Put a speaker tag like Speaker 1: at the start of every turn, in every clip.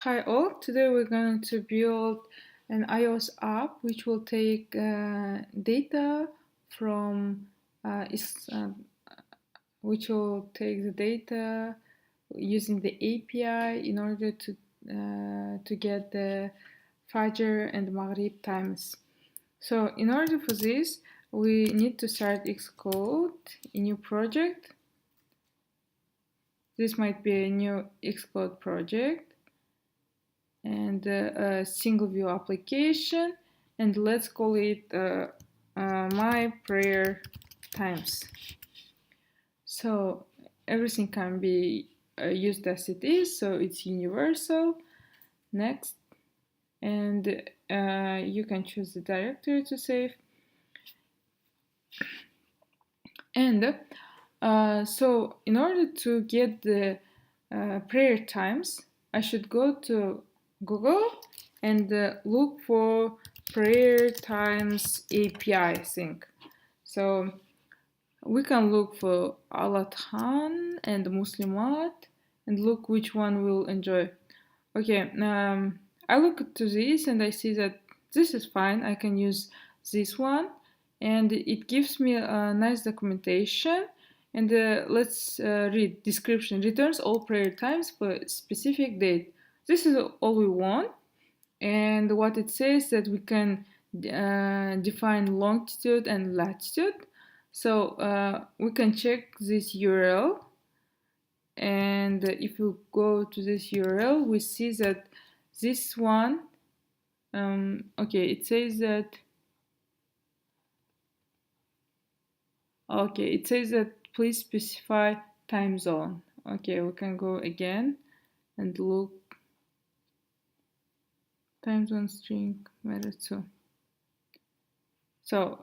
Speaker 1: Hi all, today we're going to build an iOS app which will take data from which will take the data using the API in order to get the Fajr and Maghrib times. So in order for this, we need to start Xcode, a new project. This might be a new Xcode project and a single view application, and let's call it my prayer times. So everything can be used as it is, so it's universal. Next, and you can choose the directory to save. And so in order to get the prayer times, I should go to Google and look for prayer times API, I think. So we can look for Alatan and Muslimat and look which one we'll enjoy. Okay, I look to this and I see that this is fine. I can use this one and it gives me a nice documentation. And let's read description. Returns all prayer times for a specific date. This is all we want. And what it says that we can define longitude and latitude. So we can check this URL. And if you go to this URL, we see that this one, okay, it says that, okay, it says that please specify time zone. Okay, we can go again and look time zone string matter too. So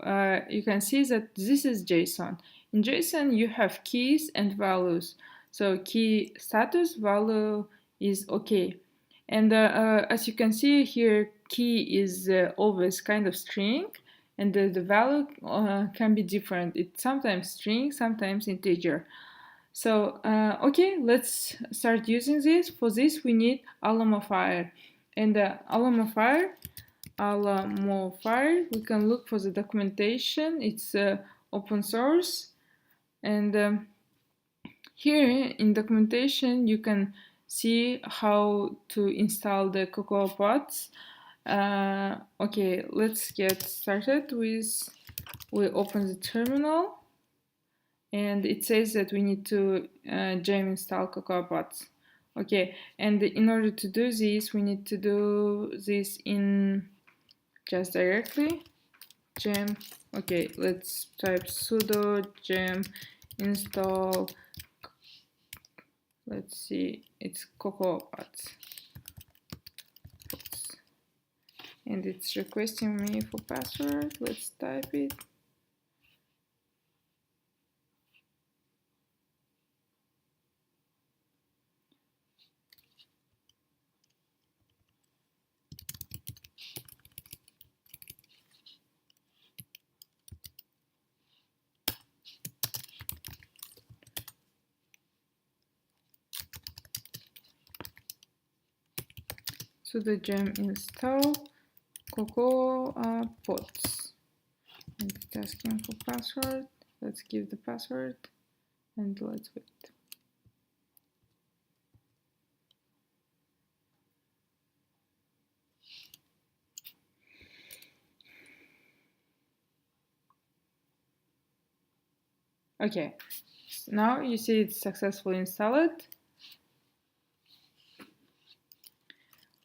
Speaker 1: you can see that this is JSON. In JSON, you have keys and values. So key status value is okay. And as you can see here, key is always kind of string, and the value can be different. It's sometimes string, sometimes integer. So, okay, let's start using this. For this, we need Alamofire. And Alamofire, we can look for the documentation. It's open source. And here in documentation, you can see how to install the Cocoa Pods. Okay, let's get started with, we open the terminal and it says that we need to gem install Cocoa Pods. Okay, and in order to do this, we need to do this in just directly gem. Okay, let's type sudo gem install. Let's see, it's Cocoa Pods. And it's requesting me for password. Let's type it. Sudo gem install Cocoa Pods. And it's asking for password. Let's give the password and let's wait. Okay, now you see it's successfully installed.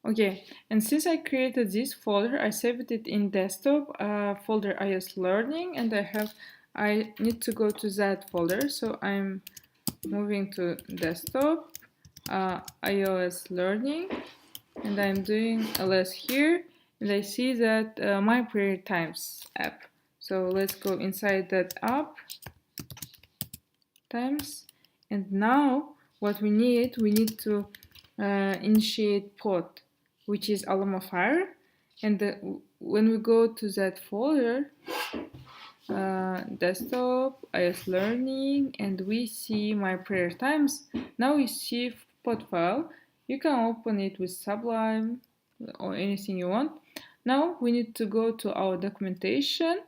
Speaker 1: Okay, and since I created this folder, I saved it in desktop folder iOS learning, and I need to go to that folder. So I'm moving to desktop iOS learning, and I'm doing ls here, and I see that my prayer times app. So let's go inside that app times, and now what we need to initiate pod, which is Alamofire. And when we go to that folder, desktop, iOS learning, and we see my prayer times, now we see pod file. You can open it with Sublime or anything you want. Now we need to go to our documentation,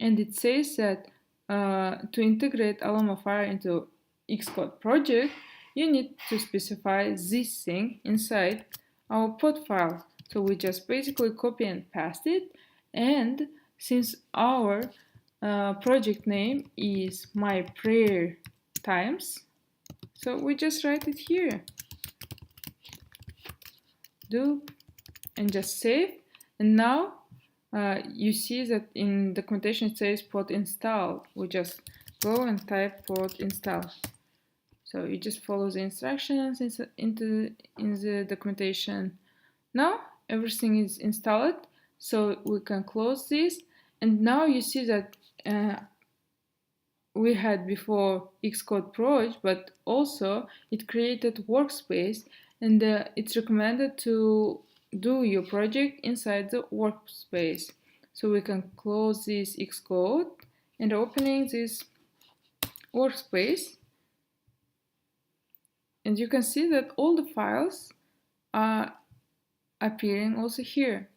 Speaker 1: and it says that to integrate Alamofire into Xcode project, you need to specify this thing inside our pod file. So we just basically copy and paste it, and since our project name is my prayer times, so we just write it here. Do and just save. And now you see that in documentation it says pod install. We just go and type pod install. So you just follow the instructions in the documentation. Now everything is installed, so we can close this. And now you see that we had before Xcode Proj, but also it created workspace, and it's recommended to do your project inside the workspace. So we can close this Xcode and opening this workspace, and you can see that all the files are appearing also here.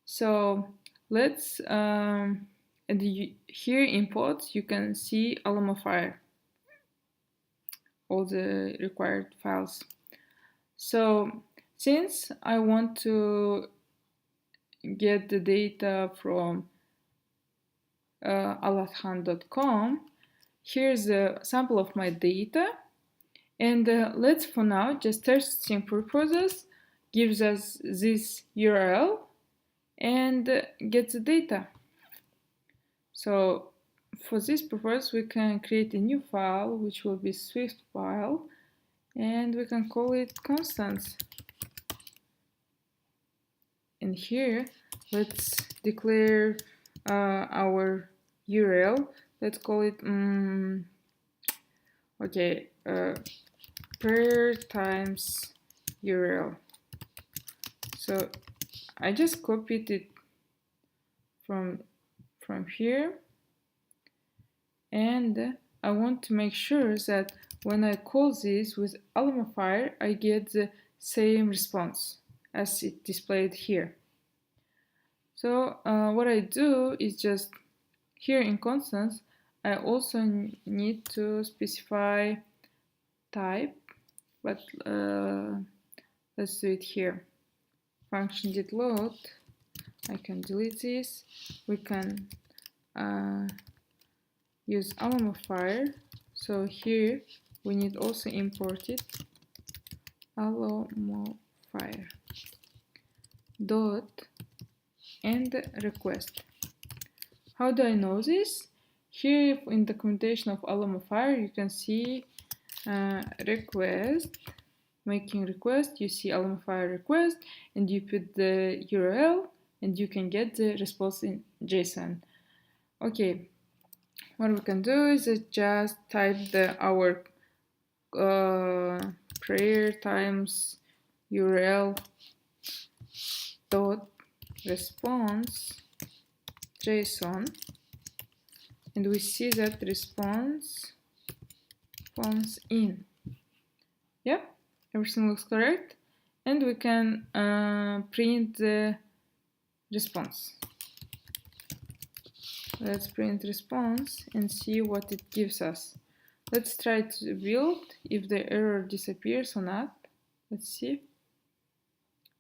Speaker 1: So let's and here in pods you can see Alamofire, all the required files. So since I want to get the data from alathan.com, here's a sample of my data, and let's for now just testing purposes gives us this URL and get the data. So for this purpose we can create a new file which will be Swift file, and we can call it constants. And here let's declare our URL. Let's call it prayer times URL. So I just copied it from here, and I want to make sure that when I call this with Alamofire I get the same response as it displayed here. So what I do is just here in constants I also need to specify type, but let's do it here. Function did load. I can delete this. We can use Alamofire. So here we need also import it. Alamofire dot and request. How do I know this? Here in the documentation of Alamofire you can see request, making request, you see Alamofire request, and you put the URL and you can get the response in JSON. Okay, what we can do is just type our prayer times URL dot response JSON, and we see that response comes in. Yep, everything looks correct, and we can print the response. Let's print response and see what it gives us. Let's try to build if the error disappears or not. Let's see.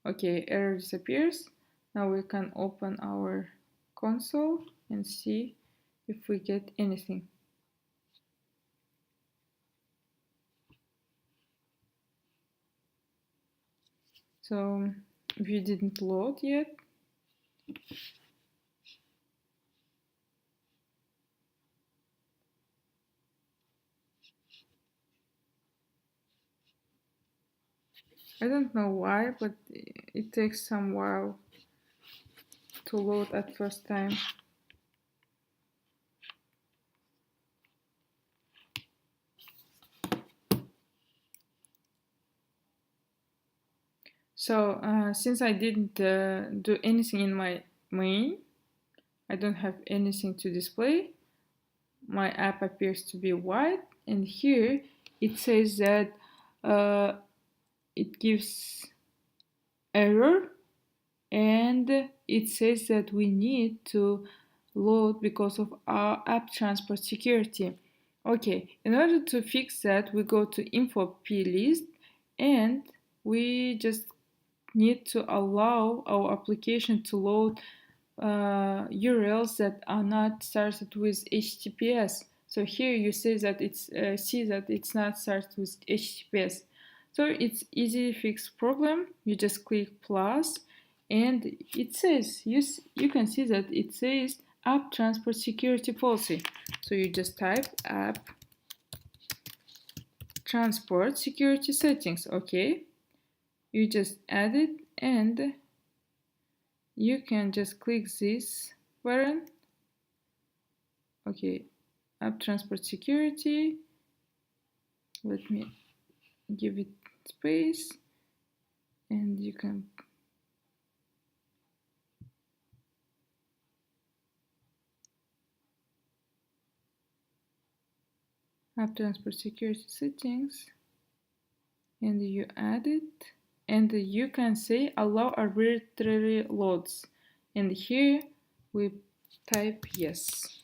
Speaker 1: Okay, error disappears. Now we can open our console and see if we get anything. So view didn't load yet. I don't know why, but it takes some while to load at first time. So since I didn't do anything in my main, I don't have anything to display. My app appears to be white, and here it says that it gives error, and it says that we need to load because of our app transport security. Okay, in order to fix that, we go to info plist, and we just need to allow our application to load URLs that are not started with HTTPS. So here you see that it's not started with HTTPS. So it's easy to fix problem. You just click plus, and it says you can see that it says app transport security policy. So you just type app transport security settings. Okay, you just add it, and you can just click this button. Okay, app transport security. Let me give it space, and you can app transport security settings, and you add it, and you can say allow arbitrary loads, and here we type yes.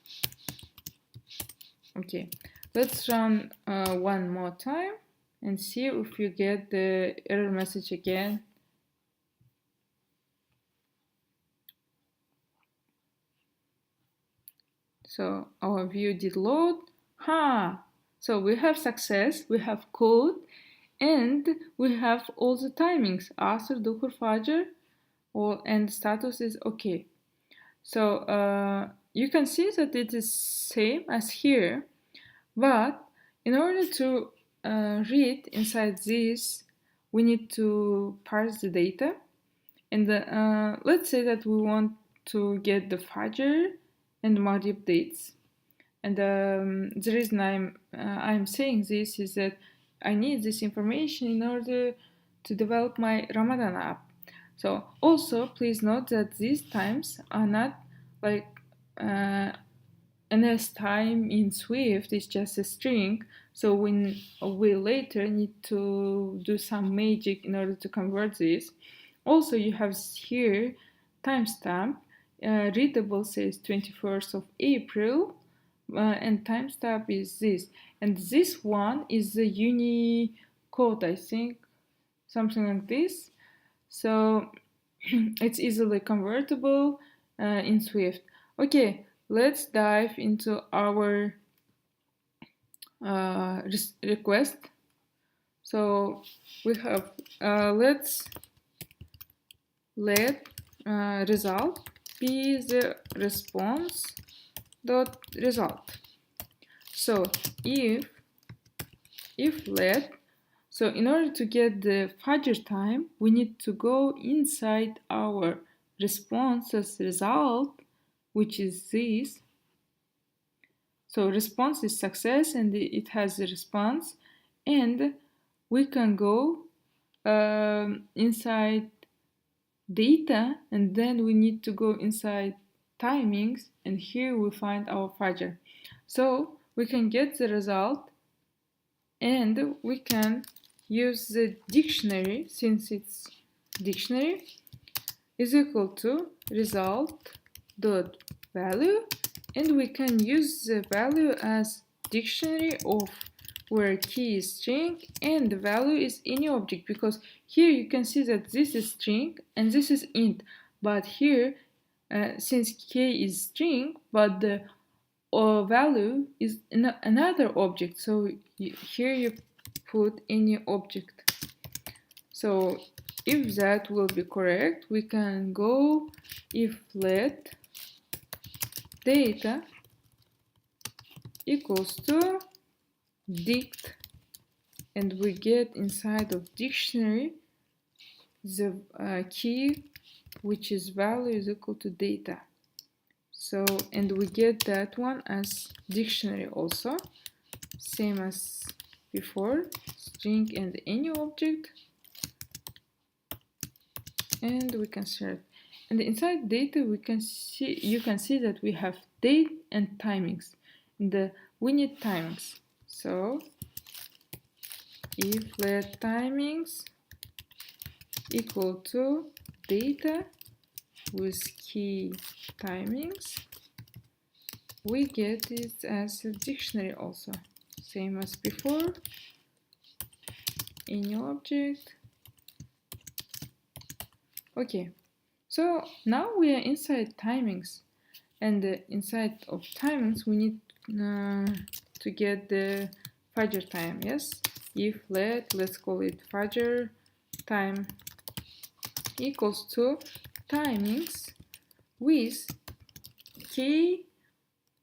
Speaker 1: Okay, let's run one more time and see if you get the error message again. So our view did load. So we have success, we have code, and we have all the timings. After Docker Fudger, and status is okay. So you can see that it is same as here, but in order to read inside this, we need to parse the data. And let's say that we want to get the Fudger and Modi updates. And the reason I'm saying this is that I need this information in order to develop my Ramadan app. So also please note that these times are not like ns time in Swift is just a string. So we later need to do some magic in order to convert this. Also, you have here timestamp. Readable says 21st of April, and timestamp is this. And this one is the Unicode, I think, something like this. So it's easily convertible in Swift. Okay, let's dive into our request. So we have let's let result be the response dot result. So if let, so in order to get the Fudger time, we need to go inside our responses result, which is this. So response is success, and it has a response, and we can go inside data, and then we need to go inside timings, and here we find our Fudger. So we can get the result, and we can use the dictionary, since it's dictionary is equal to result dot value, and we can use the value as dictionary of where key is string and the value is any object, because here you can see that this is string and this is int, but here since k is string but the value is another object, so here you put any object. So if that will be correct, we can go if let data equals to dict, and we get inside of dictionary the key which is value is equal to data. So, and we get that one as dictionary also, same as before, string and any object, and we can search. And inside data you can see that we have date and timings, and we need timings. So if let timings equal to data with key timings. We get it as a dictionary also, same as before. A new object. Okay, so now we are inside timings, and inside of timings we need to get the Fajr time. Yes, if let's call it Fajr time equals to timings with key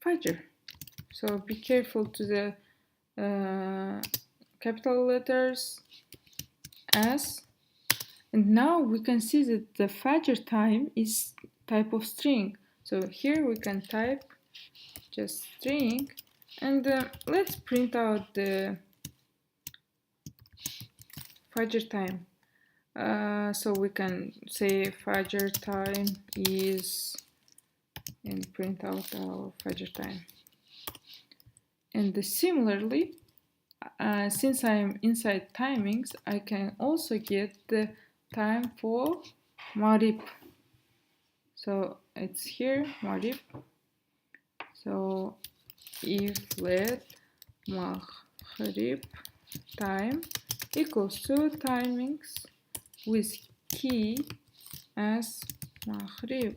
Speaker 1: Fajr. So be careful to the capital letters S. And now we can see that the Fajr time is type of string. So here we can type just string, and let's print out the Fajr time. So we can say Fajr time is, and print out our Fajr time. And similarly, since I'm inside timings, I can also get the time for Maghrib. So it's here, Maghrib. So if let Maghrib time equals to timings with key as Maghrib,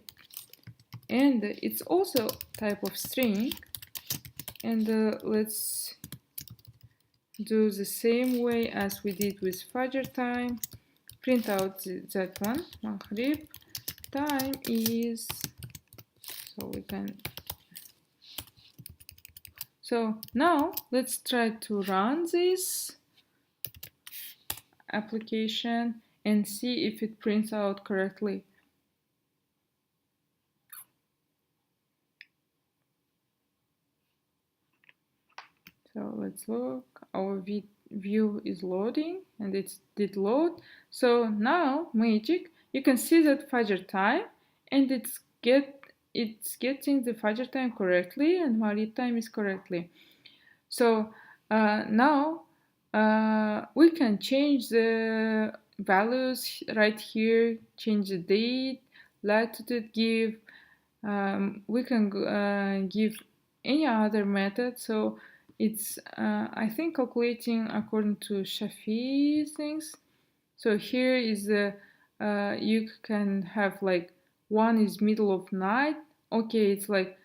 Speaker 1: and it's also type of string, and let's do the same way as we did with Fajr time. Print out that one. Maghrib time is, so we can, so now let's try to run this application and see if it prints out correctly. So let's look, our view is loading, and it did load. So now magic, you can see that Fajr time, and it's getting the Fajr time correctly, and Maghrib time is correctly. So now we can change the values right here, change the date, latitude, give. We can give any other method. So it's I think calculating according to Shafi things. So here is the you can have like one is middle of night. Okay, it's like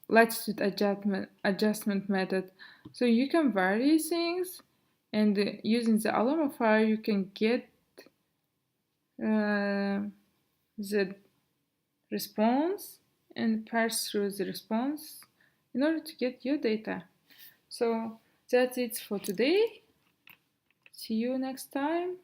Speaker 1: latitude adjustment method. So you can vary things, and using the Alamofire you can get the response and parse through the response in order to get your data. So that's it for today. See you next time.